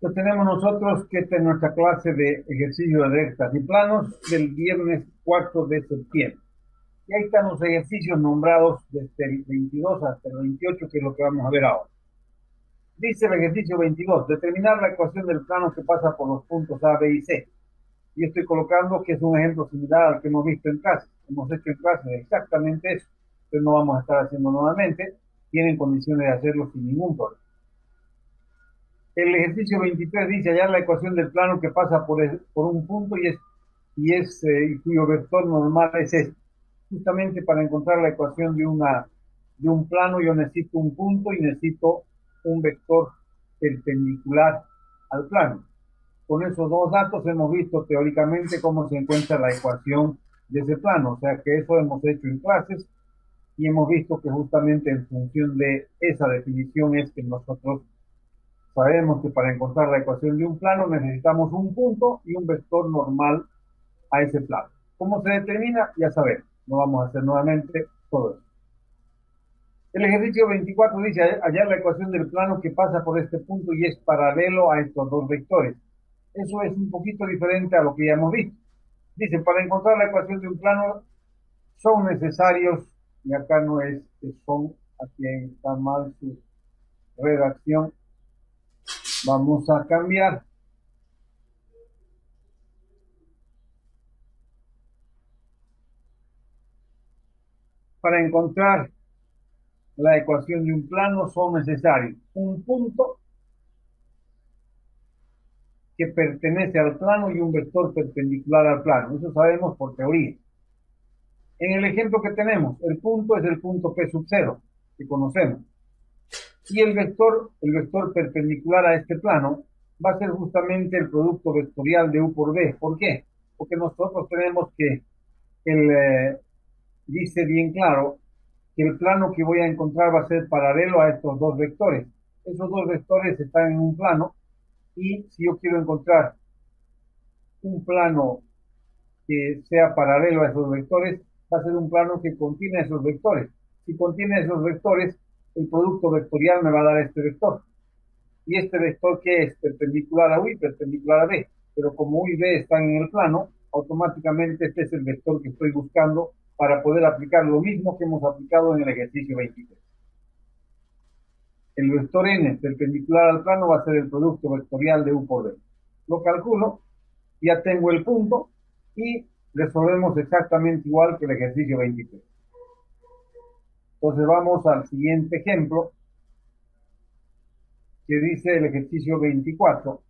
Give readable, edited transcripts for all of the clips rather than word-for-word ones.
Pues tenemos nosotros que esta es nuestra clase de ejercicio de rectas y planos del viernes 4 de septiembre. Y ahí están los ejercicios nombrados desde el 22 hasta el 28, que es lo que vamos a ver ahora. Dice el ejercicio 22, determinar la ecuación del plano que pasa por los puntos A, B y C. Y estoy colocando que es un ejemplo similar al que hemos visto en clase. Hemos hecho en clase exactamente eso. Entonces no vamos a estar haciendo nuevamente. Tienen condiciones de hacerlo sin ningún problema. El ejercicio 23 dice hallar la ecuación del plano que pasa por un punto y cuyo vector normal es este. Justamente para encontrar la ecuación de un plano yo necesito un punto y necesito un vector perpendicular al plano. Con esos dos datos hemos visto teóricamente cómo se encuentra la ecuación de ese plano. O sea que eso hemos hecho en clases y hemos visto que justamente en función de esa definición es que nosotros sabemos que para encontrar la ecuación de un plano necesitamos un punto y un vector normal a ese plano. ¿Cómo se determina? Ya sabemos. No vamos a hacer nuevamente todo eso. El ejercicio 24 dice hallar la ecuación del plano que pasa por este punto y es paralelo a estos dos vectores. Eso es un poquito diferente a lo que ya hemos visto. Dice, para encontrar la ecuación de un plano son necesarios, y acá no es que son, aquí está mal su redacción, vamos a cambiar. Para encontrar la ecuación de un plano son necesarios un punto que pertenece al plano y un vector perpendicular al plano. Eso sabemos por teoría. En el ejemplo que tenemos, el punto es el punto P sub 0, que conocemos. Y el vector perpendicular a este plano va a ser justamente el producto vectorial de U por B. ¿Por qué? Porque nosotros tenemos que, dice bien claro, que el plano que voy a encontrar va a ser paralelo a estos dos vectores. Esos dos vectores están en un plano y si yo quiero encontrar un plano que sea paralelo a esos vectores, va a ser un plano que contiene esos vectores. Si contiene esos vectores, el producto vectorial me va a dar este vector. ¿Y este vector qué es? Perpendicular a U y perpendicular a B. Pero como U y B están en el plano, automáticamente este es el vector que estoy buscando para poder aplicar lo mismo que hemos aplicado en el ejercicio 23. El vector n perpendicular al plano va a ser el producto vectorial de U por B. Lo calculo, ya tengo el punto y resolvemos exactamente igual que el ejercicio 23. Entonces vamos al siguiente ejemplo que dice el ejercicio 24.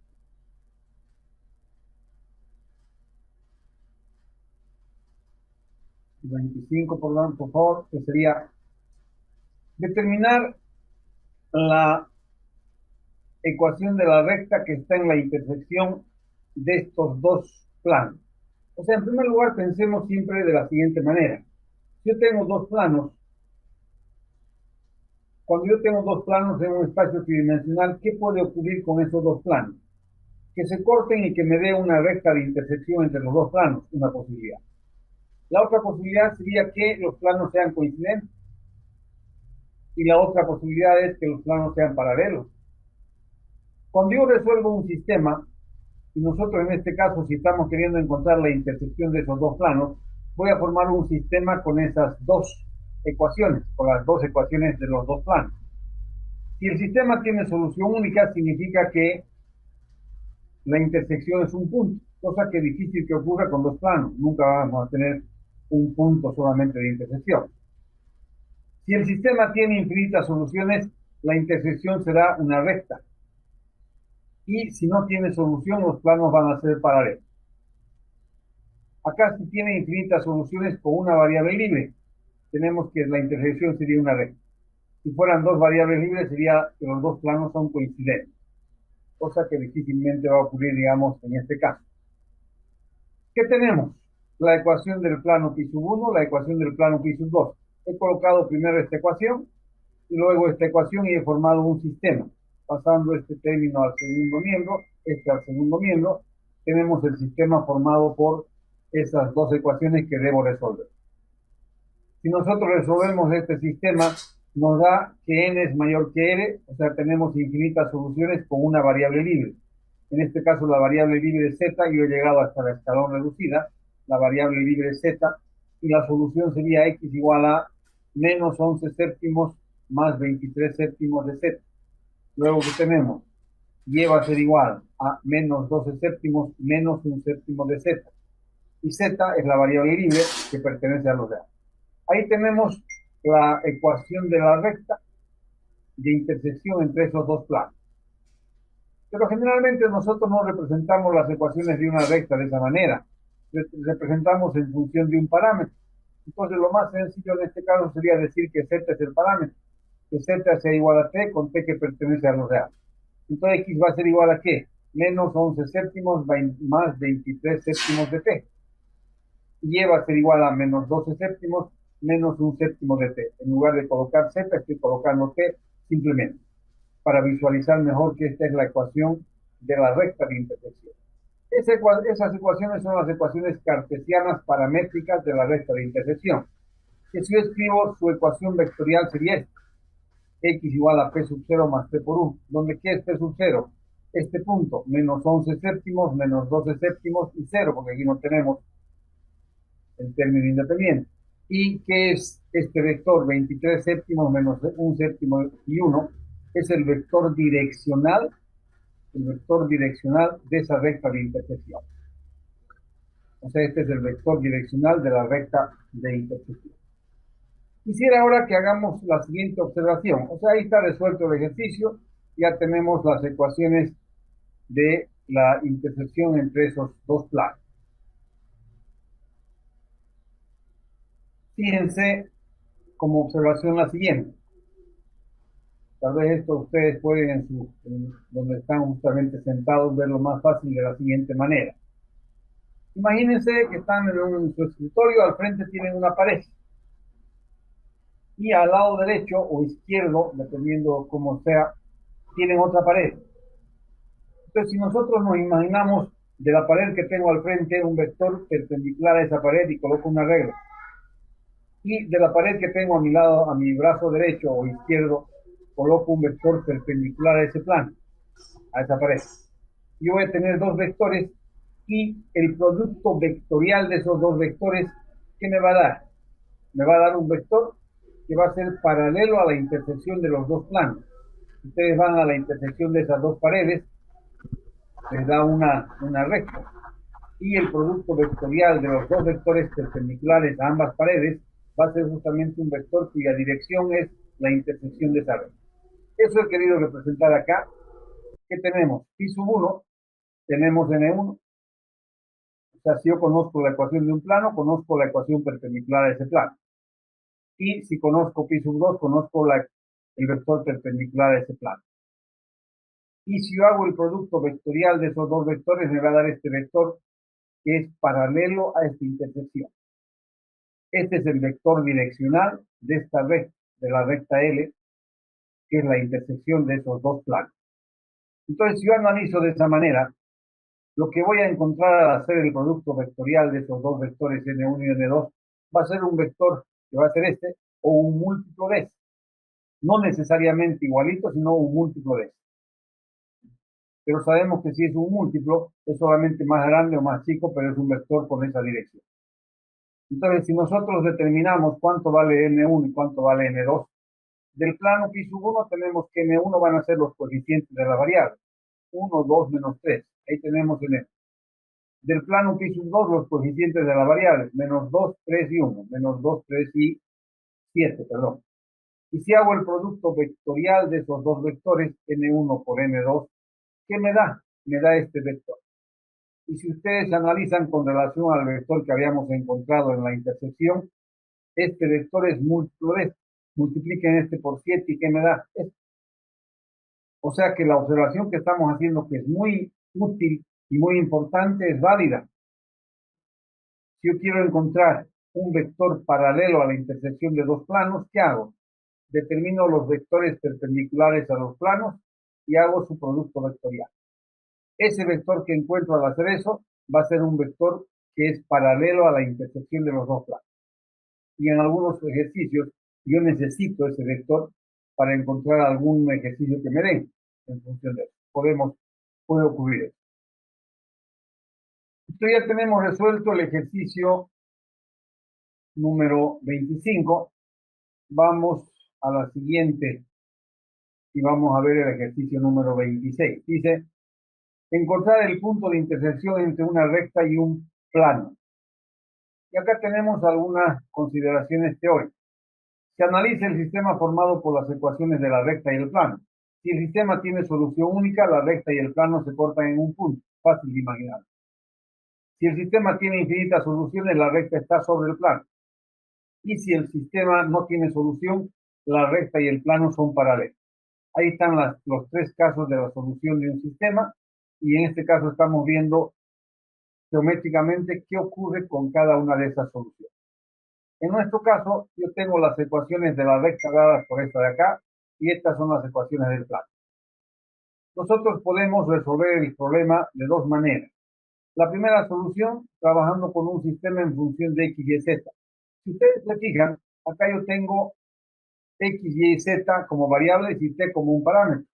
25, por favor, que sería determinar la ecuación de la recta que está en la intersección de estos dos planos. O sea, en primer lugar, pensemos siempre de la siguiente manera. Yo tengo dos planos. Cuando yo tengo dos planos en un espacio tridimensional, ¿qué puede ocurrir con esos dos planos? Que se corten y que me dé una recta de intersección entre los dos planos, una posibilidad. La otra posibilidad sería que los planos sean coincidentes. Y la otra posibilidad es que los planos sean paralelos. Cuando yo resuelvo un sistema, y nosotros en este caso, si estamos queriendo encontrar la intersección de esos dos planos, voy a formar un sistema con esas dos ecuaciones, con las dos ecuaciones de los dos planos. Si el sistema tiene solución única, significa que la intersección es un punto, cosa que es difícil que ocurra con dos planos. Nunca vamos a tener un punto solamente de intersección. Si el sistema tiene infinitas soluciones, la intersección será una recta. Y si no tiene solución, los planos van a ser paralelos. Acá si tiene infinitas soluciones con una variable libre, tenemos que la intersección sería una recta. Si fueran dos variables libres, sería que los dos planos son coincidentes, cosa que difícilmente va a ocurrir, digamos, en este caso. ¿Qué tenemos? La ecuación del plano pi sub 1, la ecuación del plano pi sub 2. He colocado primero esta ecuación y luego esta ecuación y he formado un sistema. Pasando este término al segundo miembro, este al segundo miembro, tenemos el sistema formado por esas dos ecuaciones que debo resolver. Si nosotros resolvemos este sistema, nos da que n es mayor que r, o sea, tenemos infinitas soluciones con una variable libre. en este caso la variable libre z, yo he llegado hasta la escalón reducida, la variable libre z, y la solución sería x igual a menos 11 séptimos más 23 séptimos de z. Luego que tenemos, y va a ser igual a menos 12 séptimos menos 1 séptimo de z. Y z es la variable libre que pertenece a los reales. Ahí tenemos la ecuación de la recta de intersección entre esos dos planos. Pero generalmente nosotros no representamos las ecuaciones de una recta de esa manera. Representamos en función de un parámetro. Entonces lo más sencillo en este caso sería decir que z es el parámetro. Que z sea igual a t con t que pertenece a los reales. Entonces x va a ser igual a ¿qué? Menos 11 séptimos más 23 séptimos de t. Y va a ser igual a menos 12 séptimos menos 1 séptimo de t. En lugar de colocar z, estoy colocando t simplemente, para visualizar mejor que esta es la ecuación de la recta de intersección. Esas ecuaciones son las ecuaciones cartesianas paramétricas de la recta de intersección. Que si yo escribo su ecuación vectorial sería esta: x igual a p sub 0 más t por 1, donde ¿qué es p sub 0? Este punto, menos 11 séptimos, menos 12 séptimos y 0, porque aquí no tenemos el término independiente. ¿Y qué es este vector? 23 séptimos menos 1 séptimo y 1, es el vector direccional de esa recta de intersección. O sea, este es el vector direccional de la recta de intersección. Quisiera ahora que hagamos la siguiente observación. O sea, ahí está resuelto el ejercicio. Ya tenemos las ecuaciones de la intersección entre esos dos planos. Fíjense como observación la siguiente. Tal vez esto ustedes pueden, donde están justamente sentados, verlo más fácil de la siguiente manera. Imagínense que están en su escritorio, al frente tienen una pared. Y al lado derecho o izquierdo, dependiendo cómo sea, tienen otra pared. Entonces, si nosotros nos imaginamos de la pared que tengo al frente un vector perpendicular a esa pared y coloco una regla, y de la pared que tengo a mi lado, a mi brazo derecho o izquierdo, coloco un vector perpendicular a ese plano, a esa pared, yo voy a tener dos vectores y el producto vectorial de esos dos vectores, ¿qué me va a dar? Me va a dar un vector que va a ser paralelo a la intersección de los dos planos. Ustedes van a la intersección de esas dos paredes, les da una recta, y el producto vectorial de los dos vectores perpendiculares a ambas paredes va a ser justamente un vector cuya dirección es la intersección de esa recta. Eso he querido representar acá. ¿Qué tenemos? Pi sub 1, tenemos n1. O sea, si yo conozco la ecuación de un plano, conozco la ecuación perpendicular a ese plano. Y si conozco pi sub 2, conozco el vector perpendicular a ese plano. Y si yo hago el producto vectorial de esos dos vectores, me va a dar este vector que es paralelo a esta intersección. Este es el vector direccional de esta recta, de la recta L, que es la intersección de esos dos planos. Entonces, si yo analizo de esa manera, lo que voy a encontrar al hacer el producto vectorial de esos dos vectores n1 y n2 va a ser un vector que va a ser este o un múltiplo de este. No necesariamente igualito, sino un múltiplo de este. Pero sabemos que si es un múltiplo, es solamente más grande o más chico, pero es un vector con esa dirección. Entonces, si nosotros determinamos cuánto vale n1 y cuánto vale n2, del plano pi sub 1 tenemos que n1 van a ser los coeficientes de la variable. 1, 2, menos 3. Ahí tenemos n. Del plano pi sub 2 los coeficientes de la variable. Menos 2, 3 y 1. Menos 2, 3 y 7, perdón. Y si hago el producto vectorial de esos dos vectores, n1 por n2, ¿qué me da? Me da este vector. Y si ustedes analizan con relación al vector que habíamos encontrado en la intersección, este vector es múltiplo de este. Multipliquen este por 7 y ¿qué me da? Este. O sea que la observación que estamos haciendo, que es muy útil y muy importante, es válida. Si yo quiero encontrar un vector paralelo a la intersección de dos planos, ¿qué hago? Determino los vectores perpendiculares a los planos y hago su producto vectorial. Ese vector que encuentro al hacer eso va a ser un vector que es paralelo a la intersección de los dos planos. Y en algunos ejercicios yo necesito ese vector para encontrar algún ejercicio que me den en función de eso. Puede ocurrir eso. Entonces ya tenemos resuelto el ejercicio número 25. Vamos a la siguiente y vamos a ver el ejercicio número 26. Dice, encontrar el punto de intersección entre una recta y un plano. Y acá tenemos algunas consideraciones teóricas. Se analiza el sistema formado por las ecuaciones de la recta y el plano. Si el sistema tiene solución única, la recta y el plano se cortan en un punto. Fácil de imaginar. Si el sistema tiene infinitas soluciones, la recta está sobre el plano. Y si el sistema no tiene solución, la recta y el plano son paralelos. Ahí están los tres casos de la solución de un sistema y en este caso estamos viendo geométricamente qué ocurre con cada una de esas soluciones. En nuestro caso, yo tengo las ecuaciones de la recta dadas por esta de acá y estas son las ecuaciones del plano. Nosotros podemos resolver el problema de dos maneras. La primera solución, trabajando con un sistema en función de x, y, z. Si ustedes se fijan, acá yo tengo x, y, z como variables y t como un parámetro.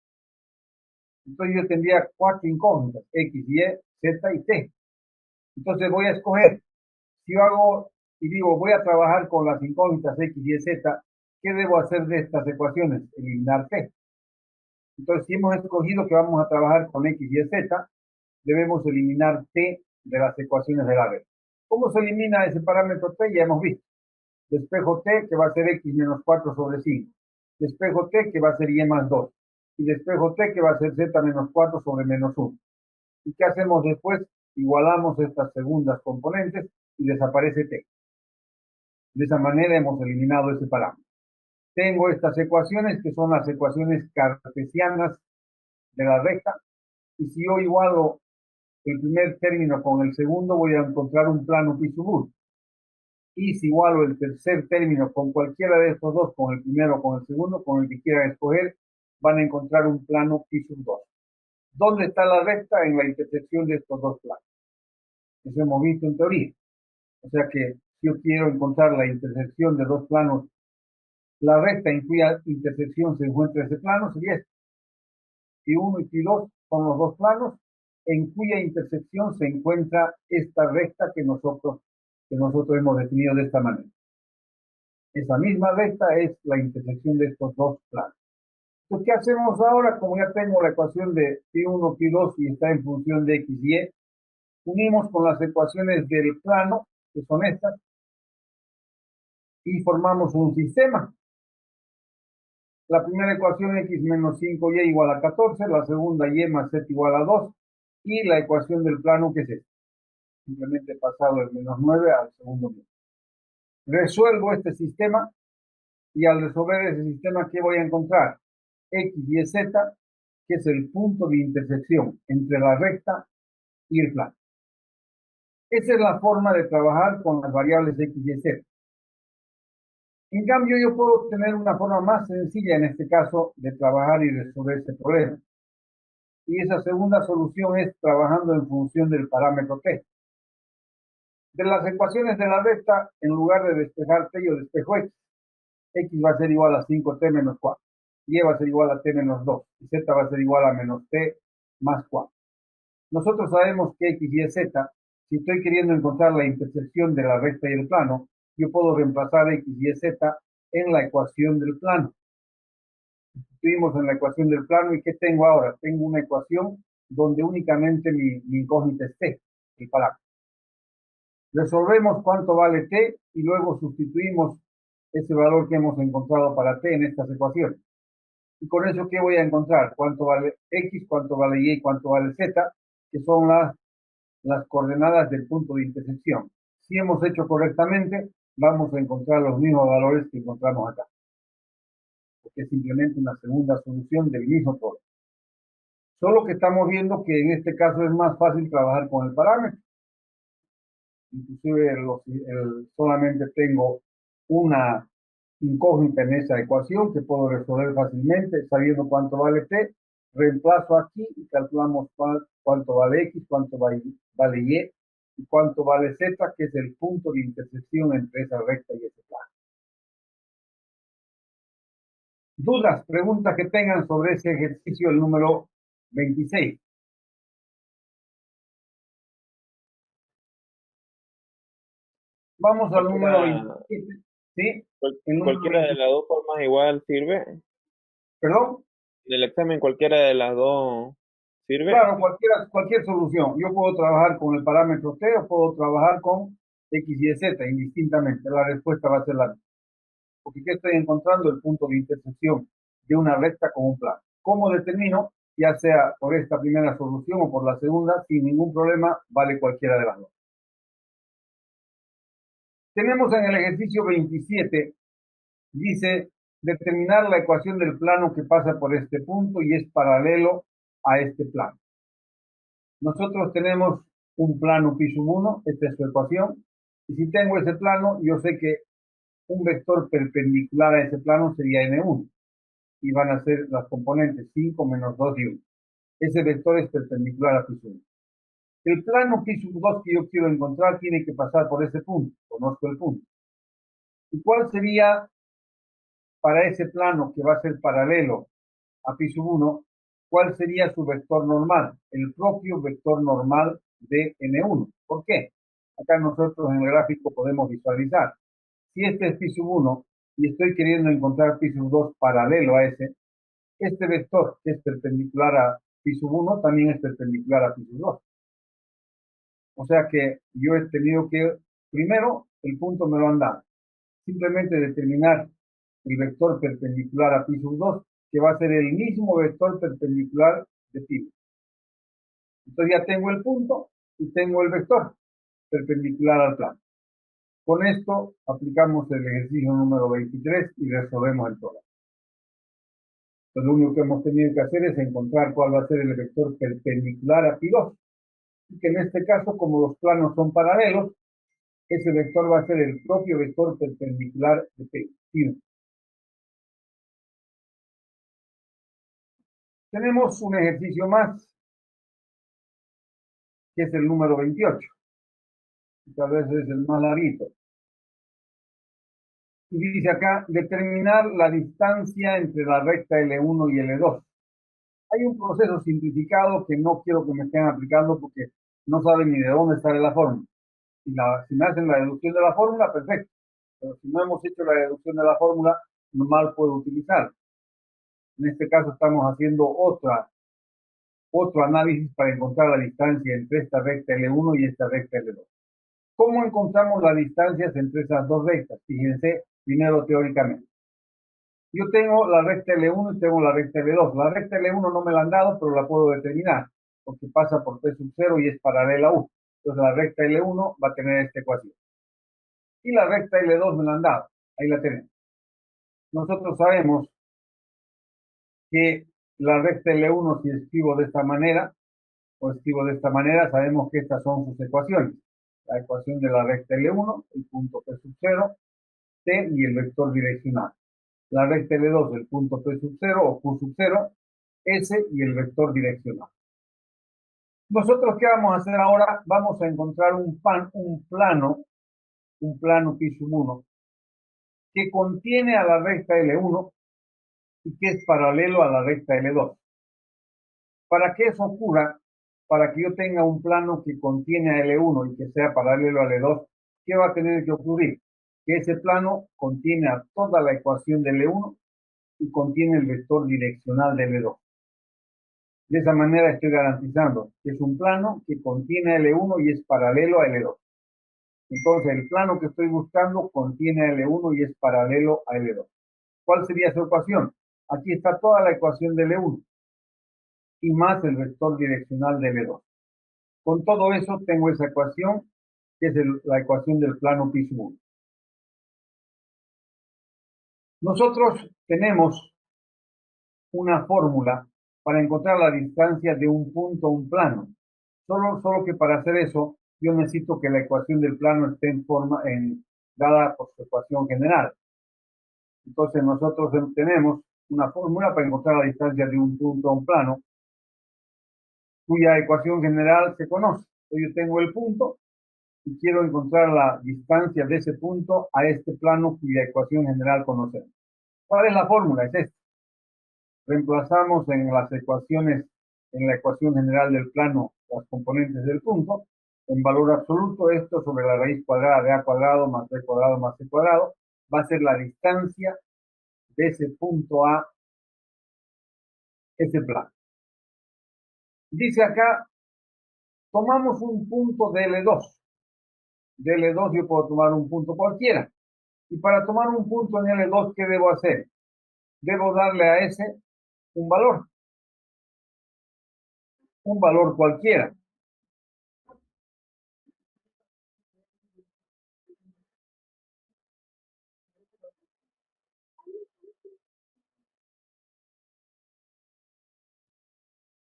Entonces yo tendría cuatro incógnitas, x, y, z y t. Entonces voy a escoger, si yo hago y digo voy a trabajar con las incógnitas x, y, z, ¿qué debo hacer de estas ecuaciones? Eliminar t. Entonces si hemos escogido que vamos a trabajar con x, y, z, debemos eliminar t de las ecuaciones de la red. ¿Cómo se elimina ese parámetro t? Ya hemos visto. Despejo t, que va a ser x menos 4 sobre 5. Despejo t, que va a ser y más 2. Y despejo t, que va a ser z menos 4 sobre menos 1. ¿Y qué hacemos después? Igualamos estas segundas componentes y desaparece t. De esa manera hemos eliminado ese parámetro. Tengo estas ecuaciones que son las ecuaciones cartesianas de la recta. Y si yo igualo el primer término con el segundo, voy a encontrar un plano pi sub 1. Y si igualo el tercer término con cualquiera de estos dos, con el primero o con el segundo, con el que quieran escoger, van a encontrar un plano pi sub 2. ¿Dónde está la recta? En la intersección de estos dos planos. Eso hemos visto en teoría. O sea que si yo quiero encontrar la intersección de dos planos, la recta en cuya intersección se encuentra ese plano sería este. Pi1 y Pi2 son los dos planos en cuya intersección se encuentra esta recta que nosotros hemos definido de esta manera. Esa misma recta es la intersección de estos dos planos. Entonces, ¿qué hacemos ahora? Como ya tengo la ecuación de Pi1, Pi2 y está en función de x y y, unimos con las ecuaciones del plano, que son estas, y formamos un sistema. La primera ecuación x menos 5y igual a 14, la segunda y más z igual a 2, y la ecuación del plano que es esta. Simplemente pasado el menos 9 al segundo menos. Resuelvo este sistema y al resolver ese sistema, ¿qué voy a encontrar? X, Y, Z, que es el punto de intersección entre la recta y el plano. Esa es la forma de trabajar con las variables X, Y, Z. En cambio, yo puedo tener una forma más sencilla, en este caso, de trabajar y resolver este problema. Y esa segunda solución es trabajando en función del parámetro t. De las ecuaciones de la recta, en lugar de despejar t, yo despejo x. X va a ser igual a 5t menos 4. Y va a ser igual a t menos 2. Y z va a ser igual a menos t más 4. Nosotros sabemos que x, y, z, si estoy queriendo encontrar la intersección de la recta y el plano, yo puedo reemplazar x, y, z en la ecuación del plano. Estuvimos en la ecuación del plano y ¿qué tengo ahora? Tengo una ecuación donde únicamente mi incógnita es t, el parámetro. Resolvemos cuánto vale t y luego sustituimos ese valor que hemos encontrado para t en estas ecuaciones. Y con eso, ¿qué voy a encontrar? Cuánto vale x, cuánto vale y, cuánto vale z, que son las coordenadas del punto de intersección. Si hemos hecho correctamente, vamos a encontrar los mismos valores que encontramos acá. Porque es simplemente una segunda solución del mismo problema. Solo que estamos viendo que en este caso es más fácil trabajar con el parámetro. Inclusive solamente tengo una incógnita en esa ecuación que puedo resolver fácilmente sabiendo cuánto vale t. Reemplazo aquí y calculamos cuánto vale x, cuánto vale y cuánto vale z, que es el punto de intersección entre esa recta y ese plano. Dudas, preguntas que tengan sobre ese ejercicio, el número 26. Vamos al número Cualquiera, 27. ¿Sí? El número cualquiera de 27. las dos formas igual sirve. ¿Perdón? En el examen cualquiera de las dos sirve. Claro, cualquier solución. Yo puedo trabajar con el parámetro T o puedo trabajar con X y Z, indistintamente. La respuesta va a ser la misma. Porque ¿qué estoy encontrando? El punto de intersección de una recta con un plano. ¿Cómo determino? Ya sea por esta primera solución o por la segunda, sin ningún problema, vale cualquiera de las dos. Tenemos en el ejercicio 27, dice, determinar la ecuación del plano que pasa por este punto y es paralelo a este plano. Nosotros tenemos un plano pi sub 1, esta es su ecuación, y si tengo ese plano, yo sé que un vector perpendicular a ese plano sería n1, y van a ser las componentes 5 menos 2 y 1. Ese vector es perpendicular a pi sub 1. El plano pi sub 2 que yo quiero encontrar tiene que pasar por ese punto, conozco el punto. ¿Y cuál sería para ese plano que va a ser paralelo a pi sub 1, cuál sería su vector normal? El propio vector normal de n1. ¿Por qué? Acá nosotros en el gráfico podemos visualizar. Si este es pi sub 1 y estoy queriendo encontrar pi sub 2 paralelo a ese, este vector que es perpendicular a pi sub 1 también es perpendicular a pi sub 2. O sea que yo he tenido que, primero, el punto me lo han dado. Simplemente determinar el vector perpendicular a pi sub 2, que va a ser el mismo vector perpendicular de pi. Entonces ya tengo el punto y tengo el vector perpendicular al plano. Con esto aplicamos el ejercicio número 23 y resolvemos el problema. Entonces lo único que hemos tenido que hacer es encontrar cuál va a ser el vector perpendicular a pi 2. Y que en este caso, como los planos son paralelos, ese vector va a ser el propio vector perpendicular de pi. Tenemos un ejercicio más, que es el número 28. Tal vez es el más larguito. Y dice acá, determinar la distancia entre la recta L1 y L2. Hay un proceso simplificado que no quiero que me estén aplicando porque no saben ni de dónde sale la fórmula. Si me hacen la deducción de la fórmula, perfecto. Pero si no hemos hecho la deducción de la fórmula, normal puedo utilizar. En este caso estamos haciendo otro análisis para encontrar la distancia entre esta recta L1 y esta recta L2. ¿Cómo encontramos las distancias entre esas dos rectas? Fíjense primero teóricamente. Yo tengo la recta L1 y tengo la recta L2. La recta L1 no me la han dado, pero la puedo determinar, porque pasa por P sub 0 y es paralela a U. Entonces la recta L1 va a tener esta ecuación. Y la recta L2 me la han dado. Ahí la tenemos. Nosotros sabemos que la recta L1, si escribo de esta manera, o escribo de esta manera, sabemos que estas son sus ecuaciones. La ecuación de la recta L1, el punto P sub 0, T y el vector direccional. La recta L2, el punto P sub 0 o Q sub 0, S y el vector direccional. Nosotros, ¿qué vamos a hacer ahora? Vamos a encontrar un plano pi sub 1, que contiene a la recta L1 y que es paralelo a la recta L2. Para que eso ocurra, para que yo tenga un plano que contiene a L1 y que sea paralelo a L2, ¿qué va a tener que ocurrir? Que ese plano contiene a toda la ecuación de L1 y contiene el vector direccional de L2. De esa manera estoy garantizando que es un plano que contiene a L1 y es paralelo a L2. Entonces, el plano que estoy buscando contiene a L1 y es paralelo a L2. ¿Cuál sería su ecuación? Aquí está toda la ecuación de L1 y más el vector direccional de L2. Con todo eso tengo esa ecuación, que es la ecuación del plano pi sub 1. Nosotros tenemos una fórmula para encontrar la distancia de un punto a un plano. Solo que para hacer eso, yo necesito que la ecuación del plano esté dada por su ecuación general. Entonces nosotros tenemos una fórmula para encontrar la distancia de un punto a un plano, cuya ecuación general se conoce. Entonces yo tengo el punto y quiero encontrar la distancia de ese punto a este plano cuya ecuación general conocemos. ¿Cuál es la fórmula? Es esta. Reemplazamos en las ecuaciones, en la ecuación general del plano, las componentes del punto, En valor absoluto, esto sobre la raíz cuadrada de a cuadrado más b cuadrado más c cuadrado va a ser la distancia de ese punto a ese plano. Dice acá, tomamos un punto de L2. De L2 yo puedo tomar un punto cualquiera. Y para tomar un punto en L2, ¿qué debo hacer? Debo darle a ese un valor cualquiera.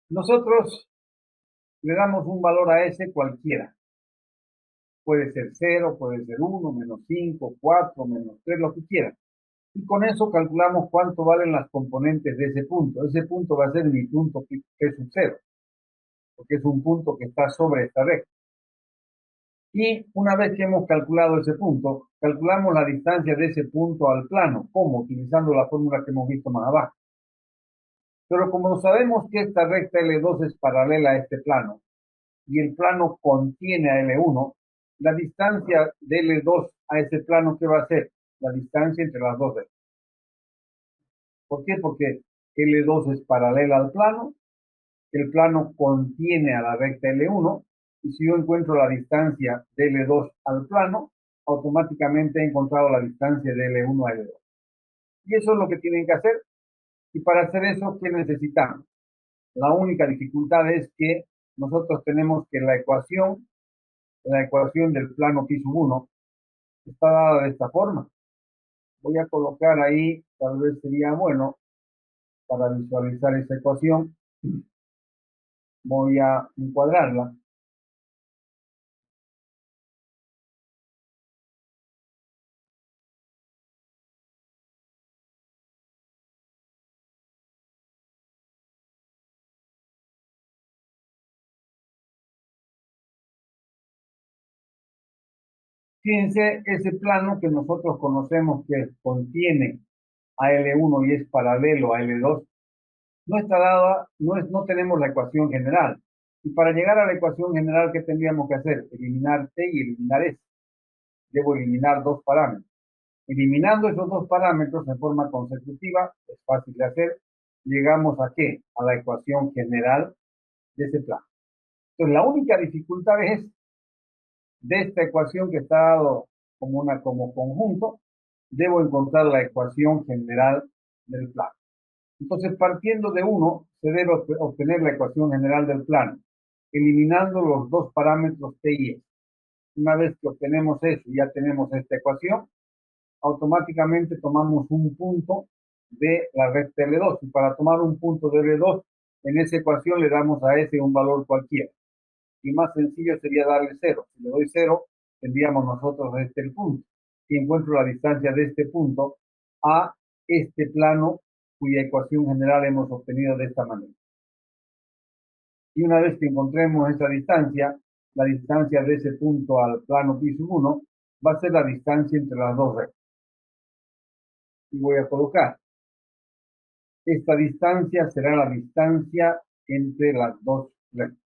Nosotros le damos un valor a ese cualquiera. Puede ser 0, puede ser 1, menos 5, 4, menos 3, lo que quiera. Y con eso calculamos cuánto valen las componentes de ese punto. Ese punto va a ser mi punto P sub 0, porque es un punto que está sobre esta recta. Y una vez que hemos calculado ese punto, calculamos la distancia de ese punto al plano. ¿Cómo? Utilizando la fórmula que hemos visto más abajo. Pero como sabemos que esta recta L2 es paralela a este plano, y el plano contiene a L1, la distancia de L2 a ese plano, ¿qué va a ser? La distancia entre las dos rectas. ¿Por qué? Porque L2 es paralela al plano, el plano contiene a la recta L1, y si yo encuentro la distancia de L2 al plano, automáticamente he encontrado la distancia de L1 a L2. Y eso es lo que tienen que hacer. Y para hacer eso, ¿qué necesitamos? La única dificultad es que nosotros tenemos que la ecuación del plano pi sub 1 está dada de esta forma. Voy a colocar ahí, tal vez sería bueno, para visualizar esa ecuación, voy a encuadrarla. Fíjense, ese plano que nosotros conocemos que contiene a L1 y es paralelo a L2, no está dada, no tenemos la ecuación general. Y para llegar a la ecuación general, ¿qué tendríamos que hacer? Eliminar T y eliminar S. Debo eliminar dos parámetros. Eliminando esos dos parámetros en forma consecutiva, es fácil de hacer, llegamos ¿a qué? A la ecuación general de ese plano. Entonces, la única dificultad es de esta ecuación que está dado como conjunto, debo encontrar la ecuación general del plano. Entonces, partiendo de 1, se debe obtener la ecuación general del plano, eliminando los dos parámetros t y s. Una vez que obtenemos eso y ya tenemos esta ecuación, automáticamente tomamos un punto de la recta L2. Y para tomar un punto de L2, en esa ecuación le damos a S un valor cualquiera. Y más sencillo sería darle 0. Si le doy 0, tendríamos nosotros el punto. Y encuentro la distancia de este punto a este plano cuya ecuación general hemos obtenido de esta manera. Y una vez que encontremos esa distancia, la distancia de ese punto al plano pi sub 1 va a ser la distancia entre las dos rectas. Y voy a colocar. Esta distancia será la distancia entre las dos rectas.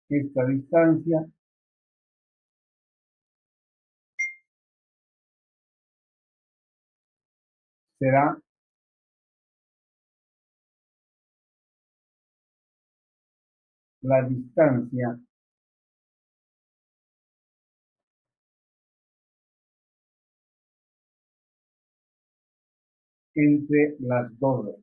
Esta distancia será la distancia entre las dos rectas.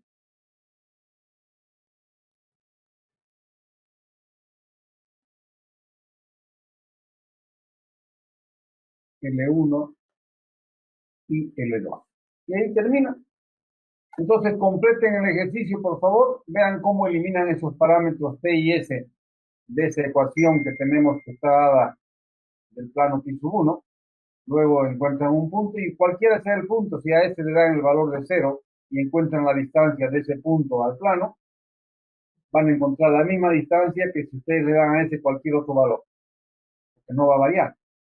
L1 y L2. Y ahí termina. Entonces completen el ejercicio, por favor. Vean cómo eliminan esos parámetros T y S de esa ecuación que tenemos que está dada del plano pi sub 1, luego encuentran un punto y cualquiera sea el punto, si a ese le dan el valor de 0 y encuentran la distancia de ese punto al plano, van a encontrar la misma distancia que si ustedes le dan a ese cualquier otro valor, que no va a variar.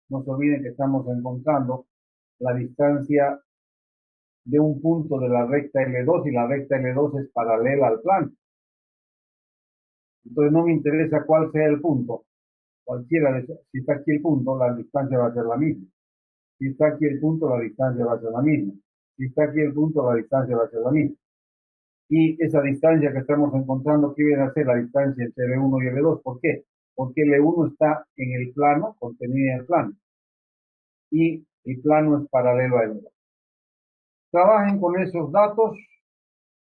No se olviden que estamos encontrando la distancia de un punto de la recta L2 y la recta L2 es paralela al plano. Entonces no me interesa cuál sea el punto, cualquiera de esos. Si está aquí el punto, la distancia va a ser la misma. Si está aquí el punto, la distancia va a ser la misma. Si está aquí el punto, la distancia va a ser la misma. Y esa distancia que estamos encontrando, ¿qué viene a ser la distancia entre L1 y L2? ¿Por qué? Porque L1 está en el plano, contenida en el plano. Y el plano es paralelo a L2. Trabajen con esos datos.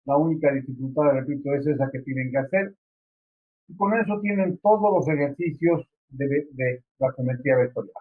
La única dificultad, repito, es esa que tienen que hacer. Y con eso tienen todos los ejercicios de la geometría vectorial.